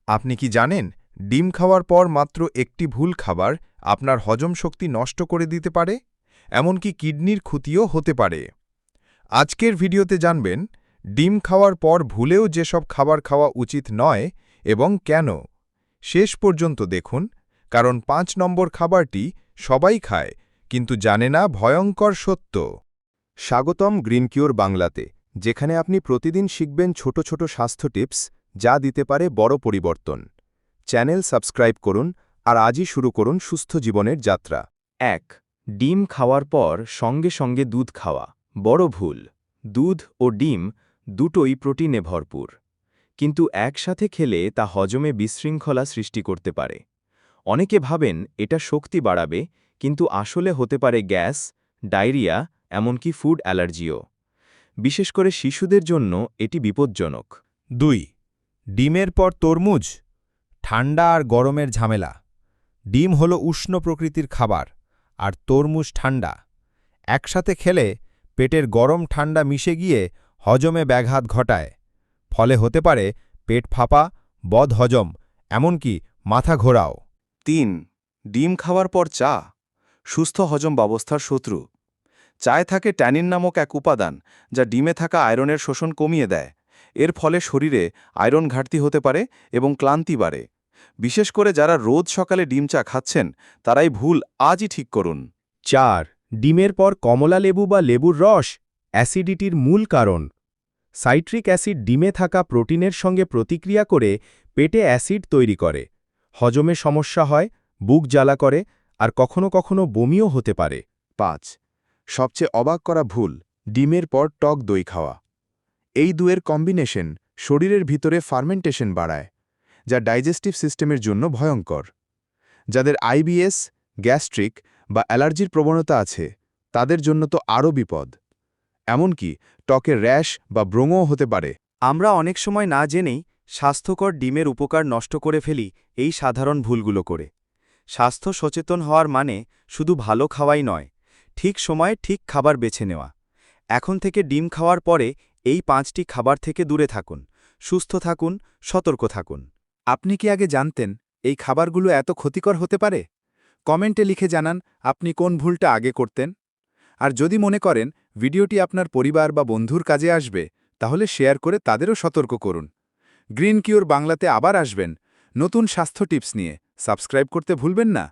আপনি কি জানেন ডিম খাওয়ার পর মাত্র একটি ভুল খাবার আপনার হজম শক্তি নষ্ট করে দিতে পারে, এমনকি কিডনির ক্ষতিও হতে পারে। আজকের ভিডিওতে জানবেন ডিম খাওয়ার পর ভুলেও যেসব খাবার খাওয়া উচিত নয় এবং কেন। শেষ পর্যন্ত দেখুন, কারণ ৫ নম্বর খাবারটি সবাই খায় কিন্তু জানে না ভয়ঙ্কর সত্য। স্বাগতম গ্রিন কিওর বাংলাতে, যেখানে আপনি প্রতিদিন শিখবেন ছোট ছোট স্বাস্থ্য টিপস যা দিতে পারে বড় পরিবর্তন। চ্যানেল সাবস্ক্রাইব করুন আর আজই শুরু করুন সুস্থ জীবনের যাত্রা। ১. ডিম খাওয়ার পর সঙ্গে সঙ্গে দুধ খাওয়া বড় ভুল। দুধ ও ডিম দুটোই প্রোটিনে ভরপুর, কিন্তু একসাথে খেলে তা হজমে বিশৃঙ্খলা সৃষ্টি করতে পারে। অনেকে ভাবেন এটা শক্তি বাড়াবে, কিন্তু আসলে হতে পারে গ্যাস, ডায়রিয়া, এমনকি ফুড অ্যালার্জিও। বিশেষ করে শিশুদের জন্য এটি বিপজ্জনক। ২. ডিমের পর তরমুজ, ঠান্ডা আর গরমের ঝামেলা। ডিম হল উষ্ণ প্রকৃতির খাবার, আর তরমুজ ঠান্ডা। একসাথে খেলে পেটের গরম ঠান্ডা মিশে গিয়ে হজমে ব্যাঘাত ঘটায়। ফলে হতে পারে পেট ফাঁপা, বদহজম, এমনকি মাথা ঘোরাও। ৩. ডিম খাওয়ার পর চা, সুস্থ হজম ব্যবস্থার শত্রু। চায়ে থাকে ট্যানিন নামক এক উপাদান যা ডিমে থাকা আয়রনের শোষণ কমিয়ে দেয়। এর ফলে শরীরে আয়রন ঘাটতি হতে পারে এবং ক্লান্তি বাড়ে। বিশেষ করে যারা রোজ সকালে ডিম চা খাচ্ছেন তারাই ভুল আজই ঠিক করুন। ৪. ডিমের পর কমলা লেবু বা লেবুর রস অ্যাসিডিটির মূল কারণ। সাইট্রিক অ্যাসিড ডিমে থাকা প্রোটিনের সঙ্গে প্রতিক্রিয়া করে পেটে অ্যাসিড তৈরি করে। হজমে সমস্যা হয়, বুক জ্বালা করে, আর কখনো কখনো বমিও হতে পারে। ৫. সবচেয়ে অবাক করা ভুল, ডিমের পর টক দই খাওয়া। এই দুয়ের কম্বিনেশন শরীরের ভিতরে ফার্মেন্টেশন বাড়ায়, যা ডাইজেস্টিভ সিস্টেমের জন্য ভয়ঙ্কর। যাদের আইবিএস, গ্যাস্ট্রিক বা অ্যালার্জির প্রবণতা আছে তাদের জন্য তো আরও বিপদ। এমনকি ত্বকের র্যাশ বা ব্রণও হতে পারে। আমরা অনেক সময় না জেনেই স্বাস্থ্যকর ডিমের উপকার নষ্ট করে ফেলি এই সাধারণ ভুলগুলো করে। স্বাস্থ্য সচেতন হওয়ার মানে শুধু ভালো খাওয়াই নয়, ঠিক সময়ে ঠিক খাবার বেছে নেওয়া। এখন থেকে ডিম খাওয়ার পরে এই ৫টি খাবার থেকে দূরে থাকুন। সুস্থ থাকুন, সতর্ক থাকুন। আপনি কি আগে জানতেন এই খাবারগুলো এত ক্ষতিকর হতে পারে? কমেন্টে লিখে জানান আপনি কোন ভুলটা আগে করতেন। আর যদি মনে করেন ভিডিওটি আপনার পরিবার বা বন্ধুর কাজে আসবে, তাহলে শেয়ার করে তাদেরও সতর্ক করুন। গ্রিন কিওর বাংলাতে আবার আসবেন নতুন স্বাস্থ্য টিপস নিয়ে। সাবস্ক্রাইব করতে ভুলবেন না।